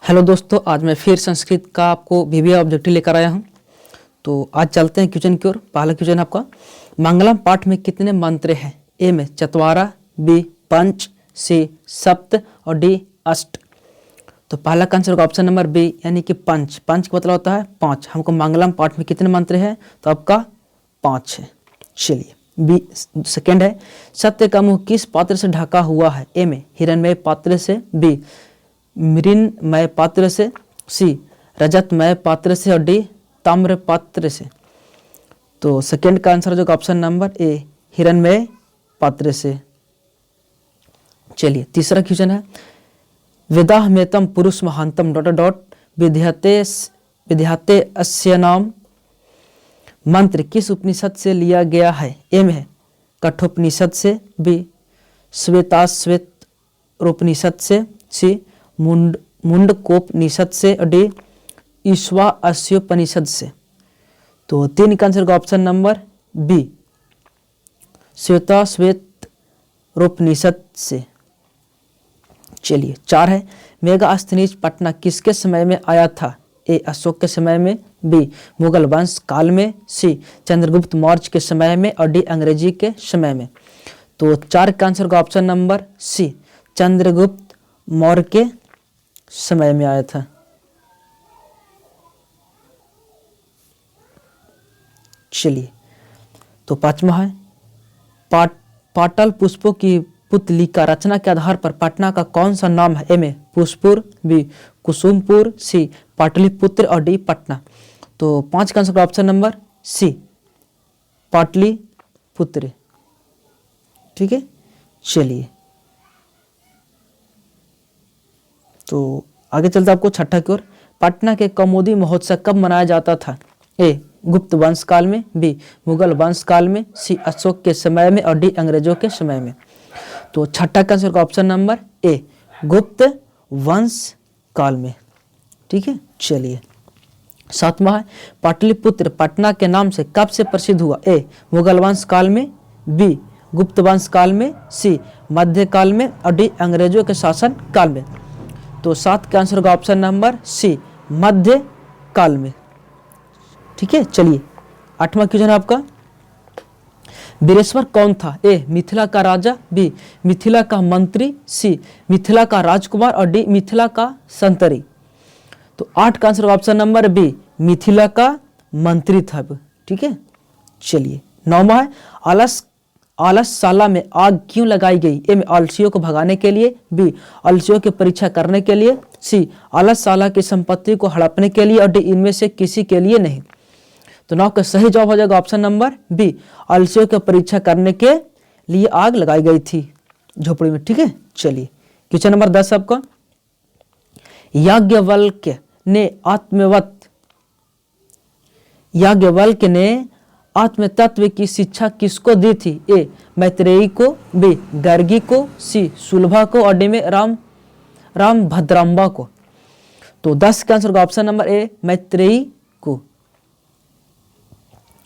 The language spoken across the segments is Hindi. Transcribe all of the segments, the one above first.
हेलो दोस्तों, आज मैं फिर संस्कृत का आपको वीवीआई ऑब्जेक्टिव लेकर आया हूं। तो आज चलते हैं क्वेश्चन की ओर। पहला क्वेश्चन आपका, मंगलम पाठ में कितने मंत्र हैं? ए में चत्वारा, बी पंच, सी सप्त और डी अष्ट। तो पहला का आंसर होगा ऑप्शन नंबर बी यानी कि पंच। पंच का मतलब होता है पाँच। हमको मंगलम पाठ में कितने मंत्र हैं? तो आपका 5 है। चलिए बी सेकेंड है, सत्य का मुंह किस पात्र से ढका हुआ है? ए में हिरण्मय पात्र से, बी मृन्मय पात्र से, सी रजतमय पात्र से और डी ताम्र पात्र से। तो सेकेंड का आंसर जो ऑप्शन नंबर ए हिरण्मय पात्र से। चलिए तीसरा क्वेश्चन है, वेदाह मेतम पुरुष महांतम डॉट डॉट विद्याते अस्य नाम मंत्र किस उपनिषद से लिया गया है? ए में है कठोपनिषद से, बी श्वेताश्वेत उपनिषद से, सी मुंडकोपनिषद से और डी ईश्वास्योपनिषद से। तो तीन का आंसर का ऑप्शन नंबर बी श्वेताश्वेत उपनिषद से। चलिए चार है, मेगास्थनीज पटना किसके समय में आया था? ए अशोक के समय में, बी मुगल वंश काल में, सी चंद्रगुप्त मौर्य के समय में और डी अंग्रेजी के समय में। तो चार का आंसर का option number C Chandragupta Maurya के समय में आया था। चलिए तो पांचवा है, पाटल पुष्पों की पुतली का रचना के आधार पर पटना का कौन सा नाम है? ए में पुष्पुर, बी कुसुमपुर, सी पाटलिपुत्र और डी पटना। तो पांच का आंसर का ऑप्शन नंबर सी पाटलिपुत्र। ठीक है, चलिए तो आगे चलते आपको छठा की ओर। पटना के कौमुदी महोत्सव कब मनाया जाता था? ए गुप्त वंश काल में, बी मुगल वंश काल में, सी अशोक के समय में और डी अंग्रेजों के समय में। तो छठा का आंसर का ऑप्शन नंबर ए गुप्त वंश काल में। ठीक है, चलिए सातवां है, पाटलिपुत्र पटना के नाम से कब से प्रसिद्ध हुआ? ए मुगल वंश काल में, बी गुप्त वंश काल में, सी मध्य काल में और डी अंग्रेजों के शासन काल में। तो सात का आंसर का ऑप्शन नंबर सी मध्य काल में। ठीक है, चलिए आठवां क्वेश्चन आपका, बीरेश्वर कौन था? ए मिथिला का राजा, बी मिथिला का मंत्री, सी मिथिला का राजकुमार और डी मिथिला का संतरी। तो आठ का answer option number B Mithila का मंत्री था। ठीक है, चलिए नौवां है, आलसशाला में आग क्यों लगाई गई? ए में आलसियों को भगाने के लिए, बी आलसियों की परीक्षा करने के लिए, सी आलसशाला की संपत्ति को हड़पने के लिए और डी इनमें से किसी के लिए नहीं। तो 9 का सही जवाब हो जाएगा ऑप्शन नंबर बी आलसियों की परीक्षा करने के लिए आग लगाई गई थी झोपड़ी में। ठीक है, चलिए क्वेश्चन नंबर 10 आपका, याज्ञवल्क्य ने आत्म तत्व की शिक्षा किसको दी थी? ए मैत्रेयी को, बी गर्गी को, सी सुलभा को और डी में राम भद्रांबा को। तो 10 का आंसर का ऑप्शन नंबर ए मैत्रेयी को।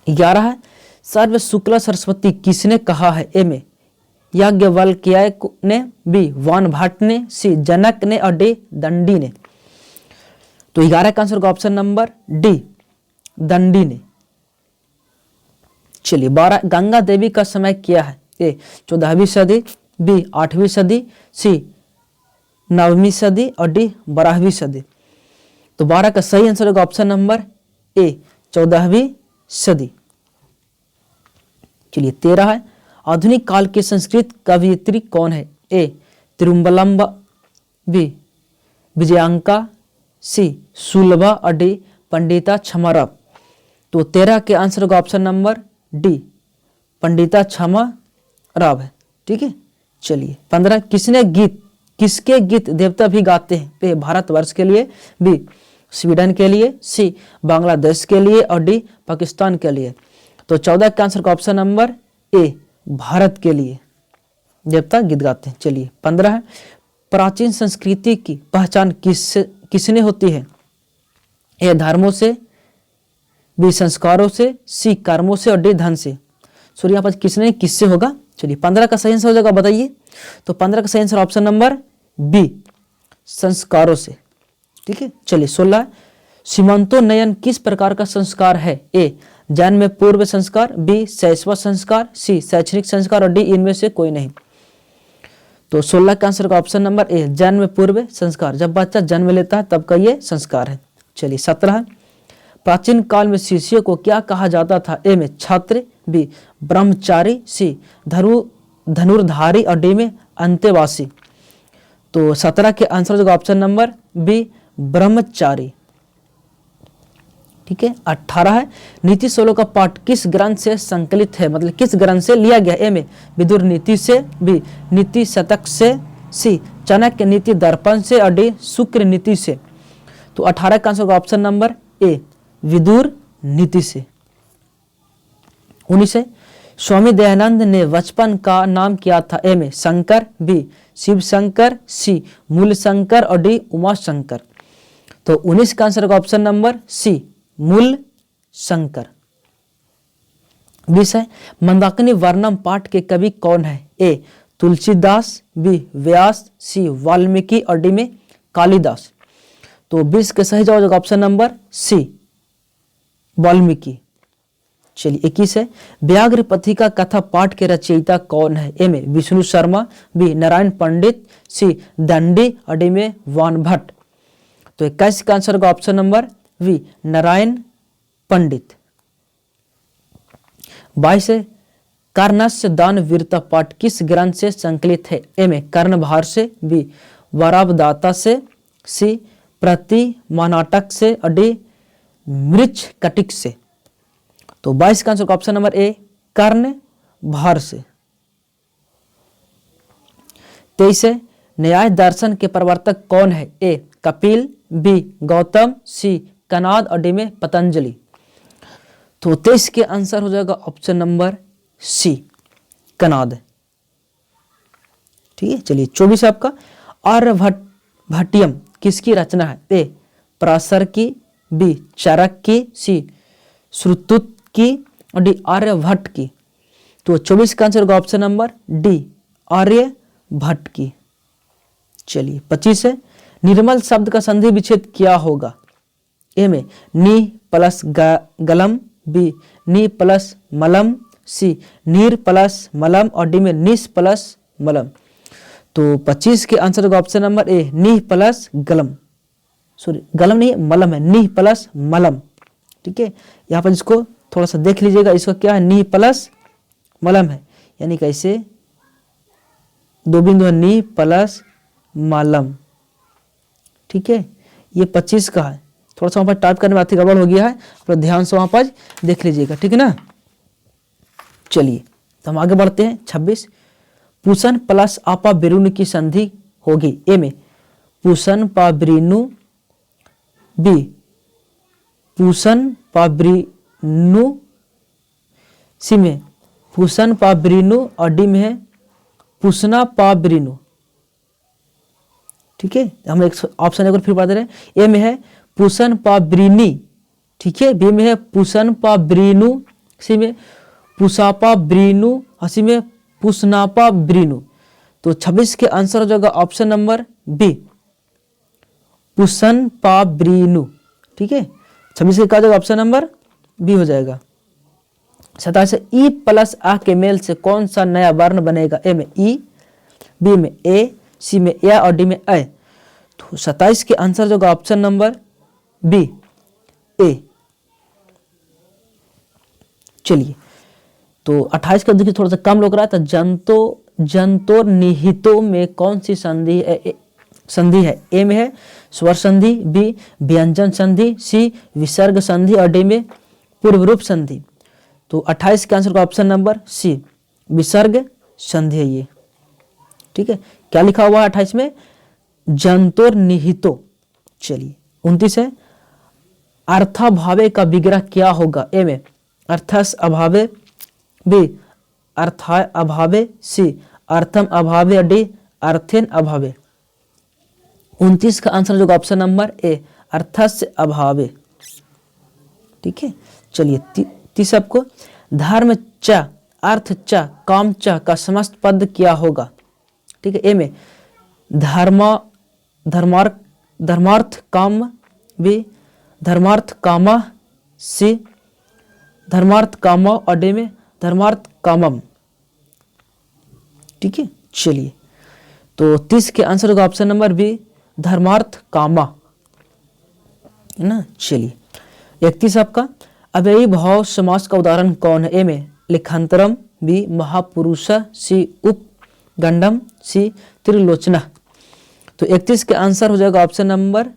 11 है, सर्व शुक्ला सरस्वती किसने कहा है? ए में याज्ञवल्क्य ने, बी वानभट्ट ने, सी जनक ने और डी दंडी ने। तो 11 का आंसर का ऑप्शन नंबर डी दंडी ने। चलिए 12, गंगा देवी का समय क्या है? ए 14वीं सदी, बी 8वीं सदी, सी 9वीं सदी और डी 12वीं सदी। तो 12 का सही आंसर होगा ऑप्शन नंबर ए 14वीं सदी। चलिए 13 है, आधुनिक काल की संस्कृत कवयित्री कौन है? ए तिरुमलम्बा, बी विजयांका, सी सुलभा और डी पंडिता क्षमाराव। तो 13 के आंसर का option number D Pandita Kshamarao है। ठीक है, चलिए 15, किसके गीत देवता भी गाते हैं? ए भारतवर्ष के लिए, बी स्वीडन के लिए, सी बांग्लादेश के लिए और डी पाकिस्तान के लिए। तो 14 का आंसर का ऑप्शन नंबर ए भारत के लिए देवता गीत गाते हैं। चलिए 15 है, प्राचीन संस्कृति की पहचान किसने होती है? ए धर्मों से, बी संस्कारों से, सी कर्मों से और डी धन से। सॉरी यहाँ पर किससे होगा? चलिए 15 का सही आंसर हो जाएगा, बताइए। तो 15 का सही आंसर ऑप्शन नंबर बी संस्कारों से। ठीक है। चलिए 16, सीमांतोन्नयन किस प्रकार का संस्कार है? ए जन्म पूर्व संस्कार, बी शैशव संस्कार, सी शैक्षणिक संस्कार और डी इनमें से कोई नहीं। तो 16 का आंसर का ऑप्शन नंबर ए जन्म पूर्व संस्कार, जब बच्चा जन्म लेता है तब का ये संस्कार है। चलिए 17, प्राचीन काल में शिष्य को क्या कहा जाता था? ए में छात्र, बी ब्रह्मचारी, सी धनुर्धारी और डी में अंतेवासी। तो 17 के आंसर का ऑप्शन नंबर बी ब्रह्मचारी, ठीक है। 18 है, नीति 16 का पाठ किस ग्रंथ से संकलित है, मतलब किस ग्रंथ से लिया गया? ए में विदुर नीति से, बी नीति शतक से, सी चाणक्य नीति दर्पण से और डी शुक्र नीति से। तो 18 का आंसर का ऑप्शन नंबर ए विदुर नीति से। 19 है, स्वामी दयानंद ने बचपन का नाम क्या था? ए में शंकर, बी शिव शंकर, सी मूल शंकर और डी उमा शंकर। तो 19 का आंसर का ऑप्शन नंबर सी मूल शंकर। 20 है, मंदाकिनी वर्णम पाठ के कवि कौन है? ए तुलसीदास, बी व्यास, सी वाल्मीकि और डी में कालिदास। तो 20 के सही जवाब होगा ऑप्शन नंबर सी वाल्मीकि। चलिए 21 है, व्याघ्र पथिका कथा पाठ के रचयिता कौन है? ए में विष्णु शर्मा, बी नारायण पंडित, सी दंडी और डी में वान भट्ट। तो 21 का आंसर का ऑप्शन नंबर वी नारायण पंडित। 22 है, कर्णस्य दान वीरता पाठ किस ग्रंथ से संकलित है? ए में कर्णभार से, बी वरावदाता से, सी प्रतिमानाटक से और डी मृच्छ कटिक से। तो 22 का आंसर का ऑप्शन नंबर ए कर्ण भार से। 23 है, न्याय दर्शन के प्रवर्तक कौन है? ए कपिल, बी गौतम, सी कनाद और डी में पतंजलि। तो 23 के आंसर हो जाएगा ऑप्शन नंबर सी कनाद, ठीक है। चलिए 24 आपका आर्यभट्टियम किसकी रचना है? ए पराशर की, बी चरक की, सी श्रुतुत की और डी आर्यभट्ट की। तो 24 का आंसर होगा ऑप्शन नंबर डी आर्यभट्ट की। चलिए 25 है, निर्मल शब्द का संधि विच्छेद क्या होगा? ए में नी प्लस गलम, बी नी प्लस मलम, सी नीर प्लस मलम और डी में निस प्लस मलम। तो 25 के आंसर का ऑप्शन नंबर ए नी प्लस गलम, सॉरी गलम नहीं मलम है, नी प्लस मलम, ठीक है। यहाँ पर इसको थोड़ा सा देख लीजिएगा, इसका क्या है नी प्लस मलम है, यानी कैसे दो बिंदु है नी प्लस मलम, ठीक है। ये 25 का है, थोड़ा सा वहाँ पर टाइप करने में आती गड़बड़ हो गया है, थोड़ा ध्यान से वहाँ पर देख लीजिएगा, ठीक है ना। चलिए तो हम आगे बढ़ते हैं। 26, पुसन प्लस आपा बिरुन की संधि होगी। ए में पुसन पाब्रिनु, बी पुसन पाब्रिनु, सी में पुसन पाब्रिनु और डी में है पुसना पाब्रिनु, ठीक है। हम एक ऑप्शन एक बार फिर पढ़ दे रहे हैं। ए में है पुसन पाब्रिनी, ठीक है, बी में है पुसन पाब्रिनु, सी में पुसापा ब्रीनु और सी में पुसनापा ब्रीनु। तो 26 के आंसर हो जाएगा ऑप्शन नंबर बी पुसन पाब्रीनु, ठीक है। 26 का जाएगा ऑप्शन नंबर बी हो जाएगा। 27 ई प्लस आ के मेल से कौन सा नया वर्ण बनेगा? ए में ई, बी में ए, सी में या और डी में ए। तो 27 के आंसर जो ऑप्शन नंबर बी ए। चलिए तो 28 का देखिए थोड़ा सा कम लोग रहा था। जंतोर निहितो में कौन सी संधि है? ए में है स्वर संधि, बी व्यंजन संधि, सी विसर्ग संधि और डी में पूर्व रूप संधि। तो 28 के आंसर का ऑप्शन नंबर सी विसर्ग संधि है ये, ठीक है। क्या लिखा हुआ है 28 में? जंतोर निहितो। चलिए 29 है, अर्थाभावे का विग्रह क्या होगा? ए में अर्थस अभावे, बी अर्थाय अभावे, सी अर्थम अभावे और डी अर्थेन अभावे। 29 का आंसर जो ऑप्शन नंबर ए अर्थस्य अभावे, ठीक है। चलिए 30 आपको धर्म च अर्थ च काम च का समस्त पद क्या होगा? ठीक है। ए में धर्मार्थ धर्मार्थ काम, बी धर्मार्थ कामा, सी धर्मार्थ कामा और डी में धर्मार्थ कामम। ठीक है, चलिए तो 30 के आंसर होगा ऑप्शन नंबर बी धर्मार्थ कामा, है ना। चलिए 31 आपका अव्ययी भाव समास का उदाहरण कौन है? ए में लिखांतरम, बी महापुरुष, सी उपगंडम, सी त्रिलोचना। तो 31 के आंसर हो जाएगा ऑप्शन नंबर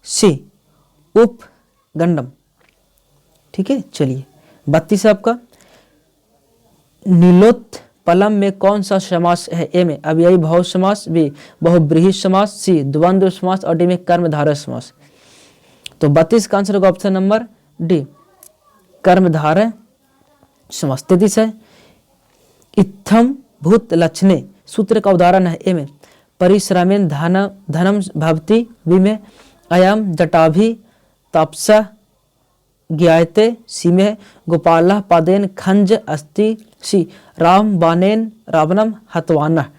सी उपगंडम। ठीक है, चलिए 32 आपका नीलोत्पलम में कौन सा समास है? ए में अव्ययी भाव समास, बी बहुब्रीहि समास, सी द्वंद्व समास और डी में कर्मधारय समास। तो 32 का आंसर होगा ऑप्शन नंबर डी कर्मधारय समास। 33 है इत्थम भूत लक्षणे सूत्र का उदाहरण है। ए में परिश्रमेन धनम भवति, बी में अयम जटाभि तपसा ज्ञायते, सी में गोपाल पादेन खंज अस्ति, सी राम बानेन रावणम हतवाना।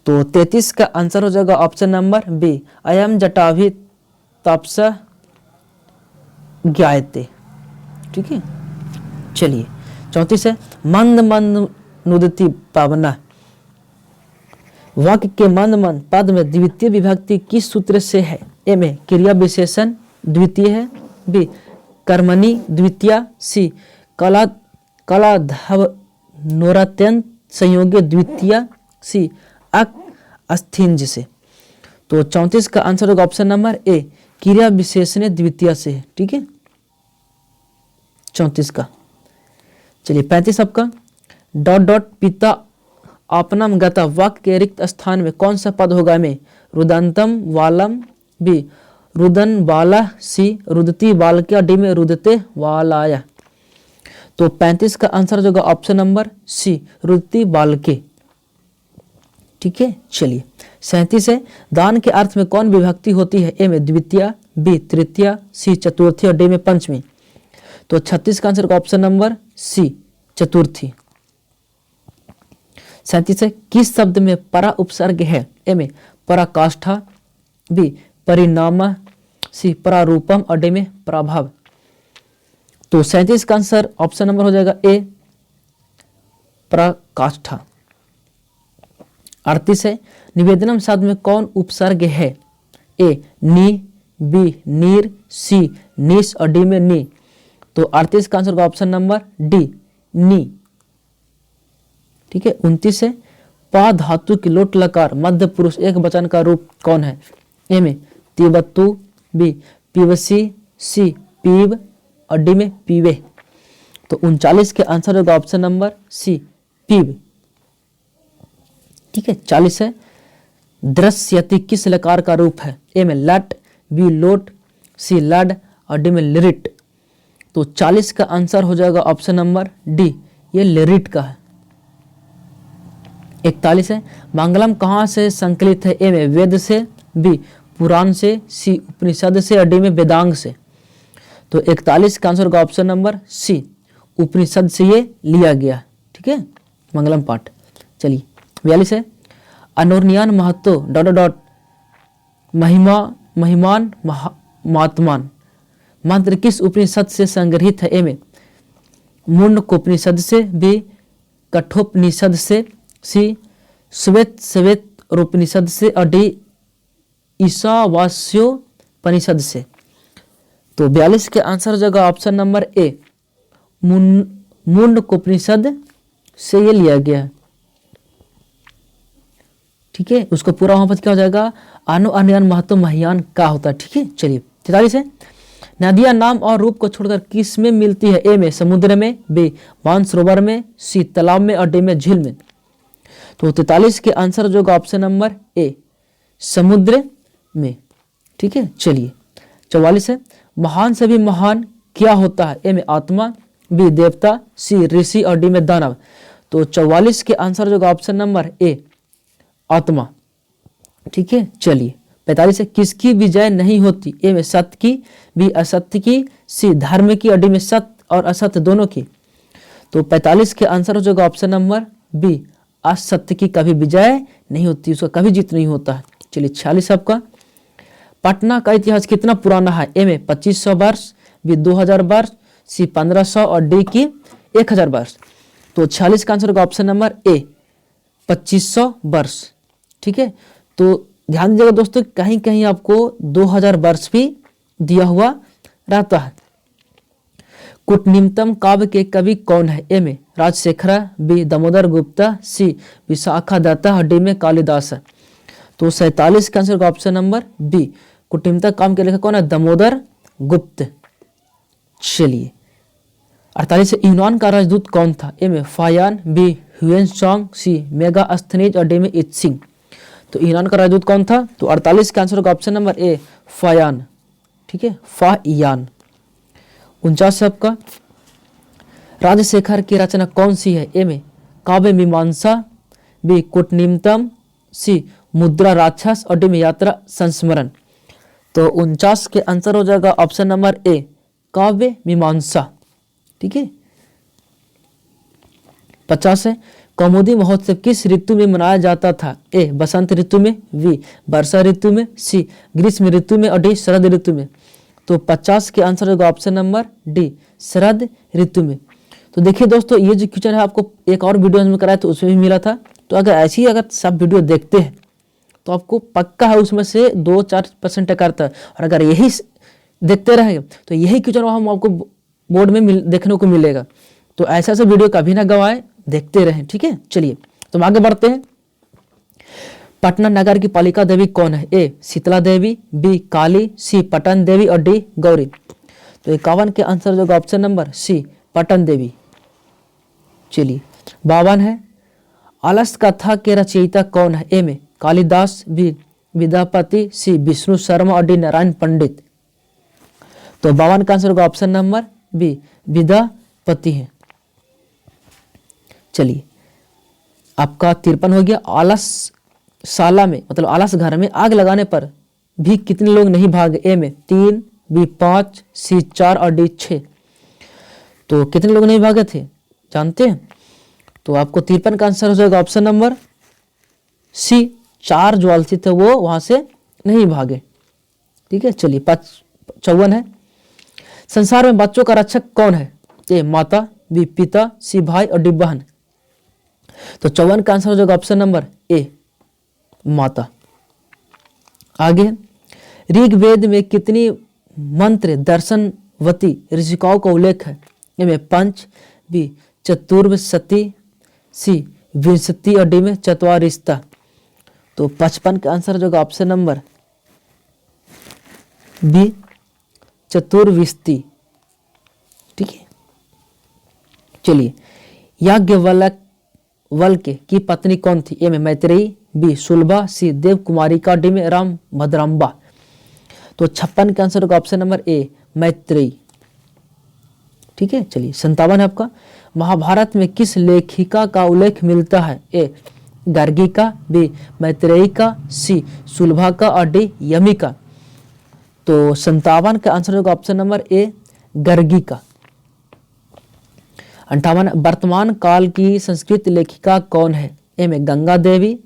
तो 33 का आंसर हो जाएगा ऑप्शन नंबर बी अयम जटाभि तपसा ज्ञायते। ठीक है, चलिए 34 है मंद मंद नुदति पावना। वाक्य के मंद मंद पद में द्वितीय विभक्ति किस सूत्र से है? ए में क्रिया विशेषण द्वितीय है, बी कर्मणि द्वितीय, सी कला कलाधव नोरात्यंत संयोग्य द्वितीय, सी अक अस्थिंज से। तो 34 का आंसर होगा ऑप्शन नंबर ए क्रिया विशेषण द्वितीय से है। ठीक है, 34 का। चलिए 35 आपका डॉट डॉट पिता आपनम गता वाक्य के रिक्त स्थान में कौन सा पद होगा? में रुदंतम वालम, बी रुदन बाला, सी रुदती बालक्या, डी में रुदते वालाया। तो 35 का आंसर हो जाएगा ऑप्शन नंबर सी रुदती बालके। ठीक है, चलिए 37 है दान के अर्थ में कौन विभक्ति होती है? ए में द्वितीय, बी तृतीय, सी चतुर्थी और डी में पंचमी। तो 36 का आंसर का ऑप्शन नंबर सी चतुर्थी। 37 है किस शब्द में परा उपसर्ग है? ए में पराकाष्ठा, बी परिणाम, सी परारूपम और डी में प्रभाव। तो 37 का आंसर ऑप्शन नंबर हो जाएगा ए पराकाष्ठा। 38 है निवेदनम शब्द में कौन उपसर्ग है? ए नी, बी नीर, सी निस और डी में नी। तो 38 का आंसर का ऑप्शन नंबर डी नी। ठीक है, 29 है पा धातु की लोट लकार मध्य पुरुष एक वचन का रूप कौन है? ए में तिबत्तु, बी पीवसी, सी पीव और डी में पीवे। तो 39 के आंसर होगा ऑप्शन नंबर सी पीव। ठीक है, 40 है दृश्यति किस लकार का रूप है? ए में लट, बी लोट, सी लड और डी में लिरिट। तो 40 का आंसर हो जाएगा ऑप्शन नंबर डी ये लिरिट का है। 41 है मंगलम कहाँ से संकलित है? ए में वेद से, बी पुराण से, सी उपनिषद से और डी में वेदांग से। तो 41 का आंसर होगा ऑप्शन नंबर सी उपनिषद से ये लिया गया। ठीक है, मंगलम पाठ। चलिए 42 है अनोरनियान महत्व डॉट डॉट महिमा महिमान महात्मान मंत्र किस उपनिषद से संग्रहित है? ए में मुंडकोपनिषद से, बी कठोपनिषद से, सी श्वेत श्वेत उपनिषद से और डी ईशावास्योपनिषद से। तो 42 के आंसर हो जाएगा ऑप्शन नंबर ए मुंडकोपनिषद से ये लिया गया। ठीक है, उसको पूरा वहां पर क्या हो जाएगा अनु अनयन महत्व महियान का होता है। ठीक है, चलिए 43 है नदियां नाम और रूप को छोड़कर किस में मिलती है? ए में समुद्र में, बी मानसरोवर में, सी तालाब में और डी में झील में। तो 43 के आंसर जो ऑप्शन नंबर ए समुद्र में। ठीक है, चलिए 44 है महान से भी महान क्या होता है? ए में आत्मा, बी देवता, सी ऋषि और डी में दानव। तो 44 के आंसर जो ऑप्शन नंबर ए आत्मा। ठीक है, चलिए 45 है किसकी विजय नहीं होती? ए में सत्य की, बी असत्य की, सी धर्म की और डी में सत्य और असत्य दोनों की। तो 45 के आंसर हो जाएगा ऑप्शन नंबर बी असत्य की कभी विजय नहीं होती, उसका कभी जीत नहीं होता है। चलिए 46 आपका पटना का इतिहास कितना पुराना है? ए में 2500 वर्ष, बी 2000 वर्ष, सी 1500 और डी की 1000 वर्ष। तो 46 का आंसर होगा ऑप्शन नंबर ए 2500 वर्ष। ठीक है, तो ध्यान दीजिएगा दोस्तों, कहीं कहीं आपको 2000 वर्ष भी दिया हुआ रहता है। कुटनिमतम काव्य के कवि कौन है? ए में राजशेखर, बी दामोदर गुप्ता, सी विशाखा दत्ता और डी में कालिदास है। तो 47 का आंसर का ऑप्शन नंबर बी कुटनिमतम काव्य के लेखक कौन है? दामोदर गुप्त। चलिए 48 यूनान का राजदूत कौन था? ए में फायान, बी ह्यूएनसांग, सी मेगास्थनीज और डी में इत्सिंग। तो यूनान का राजदूत कौन था? तो 48 का आंसर का ऑप्शन नंबर ए फायान। ठीक है, फायान। 49 है आपका, राजशेखर की रचना कौन सी है? ए में काव्य मीमांसा, बी कुटनिमतम, सी मुद्रा राक्षस और डी में यात्रा संस्मरण। तो 49 के आंसर हो जाएगा ऑप्शन नंबर ए काव्य मीमांसा। ठीक है, 50 है, कौमुदी महोत्सव किस ऋतु में मनाया जाता था? ए बसंत ऋतु में, बी वर्षा ऋतु में, सी ग्रीष्म ऋतु में और डी शरद ऋतु में। तो 50 के आंसर होगा ऑप्शन नंबर डी शरद ऋतु में। तो देखिए दोस्तों, ये जो क्वेश्चन है आपको एक और वीडियो में कराया तो उसमें भी मिला था। तो अगर सब वीडियो देखते हैं तो आपको पक्का है उसमें से 2-4% टक्कर आता है। और अगर यही देखते रहे तो यही क्वेश्चन हम आपको बोर्ड में देखने को मिलेगा। तो ऐसा वीडियो कभी ना गवाएं, देखते रहें। ठीक है, चलिए तो हम आगे बढ़ते हैं। पटना नगर की पालिका देवी कौन है? ए शीतला देवी, बी काली, सी पटन देवी और डी गौरी। तो 51 के आंसर जो ऑप्शन नंबर सी पटन देवी। चलिए 52 है, अलस कथा के रचयिता कौन है? ए में कालिदास, बी विद्यापति, सी विष्णु शर्मा और डी नारायण पंडित। तो 52 का आंसर होगा ऑप्शन नंबर बी विद्यापति है। चलिए आपका 53 हो गया, आलस शाला में मतलब आलस घर में आग लगाने पर भी कितने लोग नहीं भागे? ए में 3, बी 5, सी 4 और डी 6। तो कितने लोग नहीं भागे थे जानते हैं? तो आपको 53 का आंसर हो जाएगा ऑप्शन नंबर सी 4 जो आलसी थे वो वहां से नहीं भागे। ठीक है, चलिए 54 है, संसार में बच्चों का रक्षक कौन है? ए माता, बी पिता, सी भाई और डी बहन। तो 54 का आंसर हो जाएगा ऑप्शन नंबर ए माता। आगे ऋग्वेद में कितनी मंत्र दर्शनवती ऋषिकाओं का उल्लेख है? ए में 5, बी चतुर्विंशति, सी विंशति और डी में चतवारिस्ता। तो 55 का आंसर हो जाएगा ऑप्शन नंबर बी चतुर्विंशति। ठीक है, चलिए याज्ञवल्क्य की पत्नी कौन थी? ए में मैत्रेयी, बी सुलभा, सी देव कुमारिका, डी में राम भद्रांबा। तो 56 का आंसर होगा ऑप्शन नंबर ए मैत्रेयी। ठीक है, चलिए 57 है आपका, महाभारत में किस लेखिका का उल्लेख मिलता है? ए गार्गिका, बी मैत्रेयिका, सी सुलभा और डी यमिका। तो 57 का आंसर होगा ऑप्शन नंबर ए गार्गिका। 58 वर्तमान काल की संस्कृत लेखिका कौन है? ए में गंगा देवी,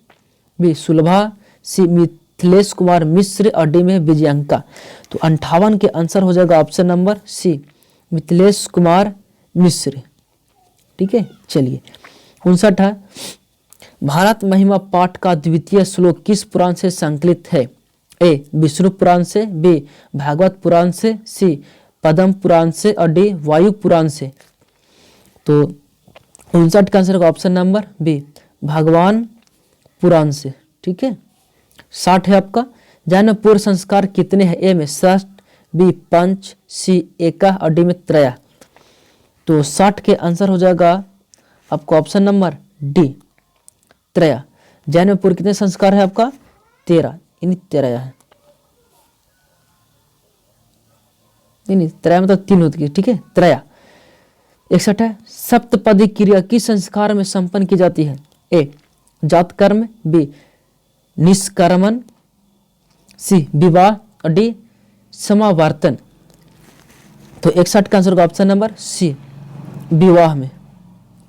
बी सुलभा, सी मिथिलेश कुमार मिश्र और डी में विजयंका। तो 58 के आंसर हो जाएगा option number C Mithilesh Kumar Mishra. ठीक है, चलिए 59 है, भारत महिमा पाठ का द्वितीय श्लोक किस पुराण से संकलित है? ए विष्णु पुराण से, बी भागवत पुराण से, सी पद्म पुराण से और डी वायु पुराण से। तो 59 का आंसर का ऑप्शन नंबर बी भगवान पुराण से। ठीक है, 60 है आपका, जैन संस्कार कितने हैं? ए में 6, बी 5, सी 1 और डी में 3। तो 60 के आंसर हो जाएगा आपको ऑप्शन नंबर डी 3। जैन में पूरे कितने संस्कार है आपका? 13, यानी 13 है। नहीं 13 मतलब 3 होती है। ठीक है, 3। 61 है, सप्तपदी क्रिया किस संस्कार में संपन्न की जाती है? ए जात कर्म, बी निष्कर्मण, सी विवाह और डी समावर्तन। तो 61 का आंसर का ऑप्शन नंबर सी विवाह में।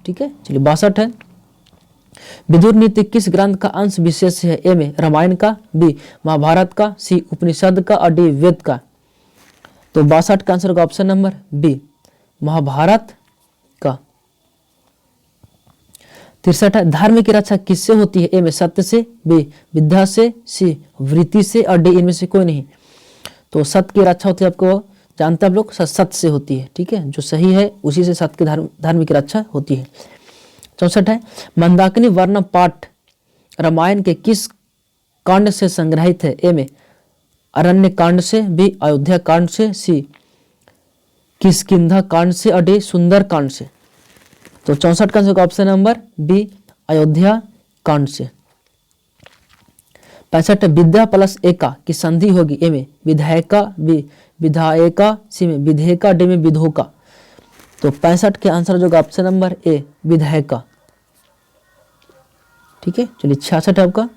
ठीक है, चलिए 62 है, विदुर नीति किस ग्रंथ का अंश विशेष है? ए में रामायण का, बी महाभारत का, सी उपनिषद का और डी वेद का। तो 62 का आंसर होगा ऑप्शन नंबर बी महाभारत का। 63 है धर्म की रक्षा किससे होती है? ए में सत्य से, बी विद्या से, सी वृत्ति से और डी इनमें से कोई नहीं। तो सत्य की रक्षा होती है, आपको जानते हैं आप लोग, सत्य से होती है। ठीक है, जो सही है उसी से सत्य की धर्म की रक्षा होती है। 64 है मंदाकिनी वर्ण पाठ रामायण के किस कांड से संग्रहित है? ए में अरण्य कांड से, बी अयोध्या कांड से, सी किष्किंधा कांड से और डी सुंदर कांड से। तो 64 का answer option number B Ayodhya Kand से। 65 विद्या प्लस एका की संधि होगी? ए में विधायका, बी विधायका, सी में विधेयका, डी में विधोका। तो 65 के आंसर जो ऑप्शन नंबर ए विधायका। ठीक है, चलिए 66 है आपका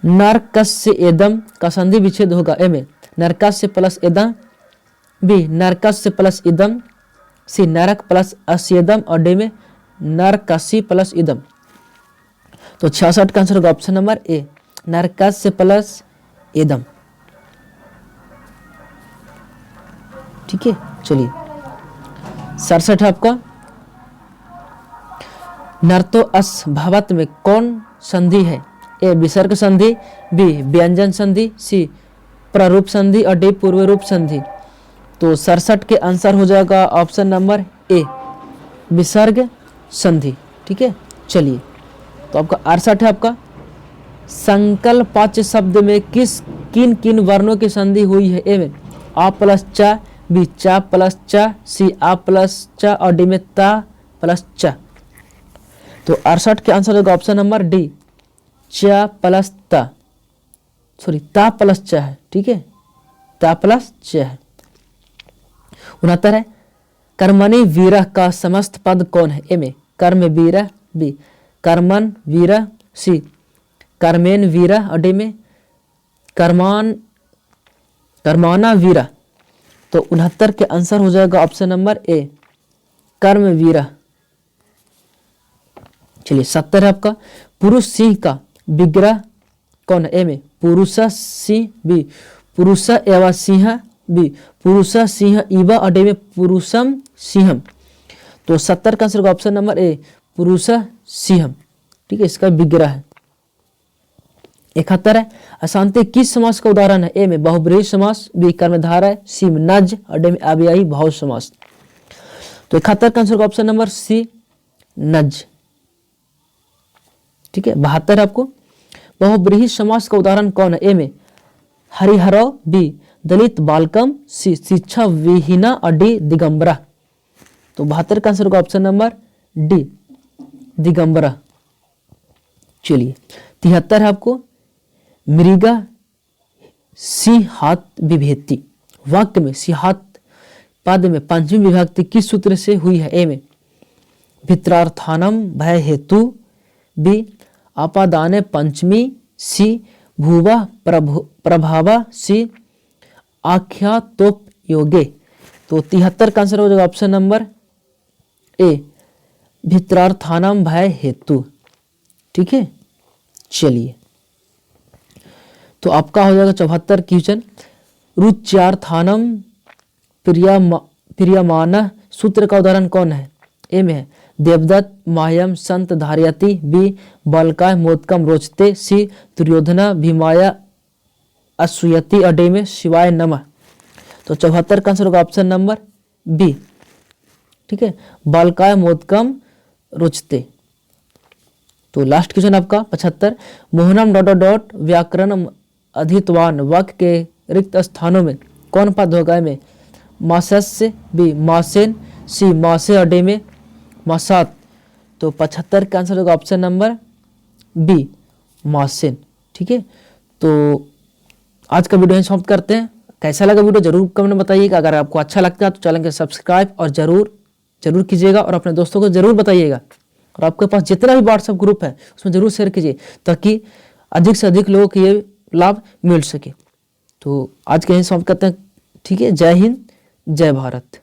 नरकस्य एदम का संधि विच्छेद होगा? ए में नरकस्य प्लस एदम, बी नरकस्य प्लस इदम, सी नरक प्लस अस्यदम और डी में नरकसी प्लस इदम। तो 66 का आंसर होगा ऑप्शन नंबर ए नरकस्य प्लस एदम। ठीक है, चलिए 67 है आपका नर्तो अस भवत में कौन संधि है? ए विसर्ग संधि, बी व्यंजन संधि, सी प्रारूप संधि और डी पूर्व रूप संधि। तो 67 के आंसर हो जाएगा ऑप्शन नंबर ए विसर्ग संधि। ठीक है, चलिए तो आपका 68 है आपका संकल्पवाच्य शब्द में किन किन वर्णों की संधि हुई है? ए में आ प्लस चा, बी चा प्लस चा, सी आ प्लस चा और डी में ता प्लस चा। तो 68 के आंसर होगा ऑप्शन नंबर डी चा प्लस ता, सॉरी ता प्लस चा है। ठीक है, ता प्लस चा है। 69 है कर्मणि वीरः का समस्त पद कौन है? ए में कर्म वीरः, बी कर्मन वीरः, सी कर्मेन वीरः और डी में कर्माना वीरः। तो 69 के आंसर हो जाएगा ऑप्शन नंबर ए कर्म वीरः। चलिए 70 है आपका पुरुष सिंह का विग्रह कौन है? ए में पुरुष सिंह, बी पुरुष एवं सिंह, बी पुरुष सिंह इव और डी में पुरुषम सिंहम। तो 70 का आंसर ऑप्शन नंबर ए पुरुष सिंहम। ठीक है, इसका विग्रह है। 71 है अशांति किस समास का उदाहरण है? ए में बहुब्रीहि समास, बी कर्मधारय, सी में नज और डी में अव्ययी भाव समास। तो 71 का आंसर ऑप्शन नंबर सी नज। ठीक है, 72 आपको बहुब्रीहि समास का उदाहरण कौन है? ए में हरिहरौ, बी दलित बालकम, सी शिक्षा विहीना और डी दिगंबरा। तो 72 का आंसर होगा ऑप्शन नंबर डी दिगंबरा। चलिए 73 है आपको मृगा सिंहात विभेति वाक्य में सिंहात पद में पंचमी विभक्ति किस सूत्र से हुई है? ए में भित्रार्थानम भय हेतु, बी आपादाने पंचमी, सी भूवा प्रभावा, सी आख्यातोप योगे। तो 73 का आंसर हो जाएगा ऑप्शन नंबर ए भित्रार्थानम भय हेतु। ठीक है, चलिए तो आपका हो जाएगा 74 क्वेश्चन रुच्यार्थानम प्रियमाना सूत्र का उदाहरण कौन है? ए में है देवदत्त माह्यम संत धारयति, बी बलकाय मोदकम रोचते, सी दुर्योधना भीमाया असूयति और डी में शिवाय नमः। तो 74 का आंसर होगा ऑप्शन नंबर बी। ठीक है, बलकाय मोदकम रोचते। तो लास्ट क्वेश्चन आपका 75 मोहनम डॉट डॉट व्याकरण अधितवान वाक्य के रिक्त स्थानों में कौन पद होगा? में मासस्य, बी मासेन, सी मासे और डी में मासात। तो 75 का आंसर होगा ऑप्शन नंबर बी मासेन। ठीक है, तो आज का वीडियो समाप्त करते हैं। कैसा लगा वीडियो जरूर कमेंट में बताइएगा। अगर आपको अच्छा लगता है तो चैनल को सब्सक्राइब और जरूर कीजिएगा और अपने दोस्तों को जरूर बताइएगा। और आपके पास जितना भी व्हाट्सएप ग्रुप है उसमें जरूर शेयर कीजिए ताकि अधिक से अधिक लोगों को ये लाभ मिल सके। तो आज के यहीं समाप्त करते हैं। ठीक है, जय हिंद, जय भारत।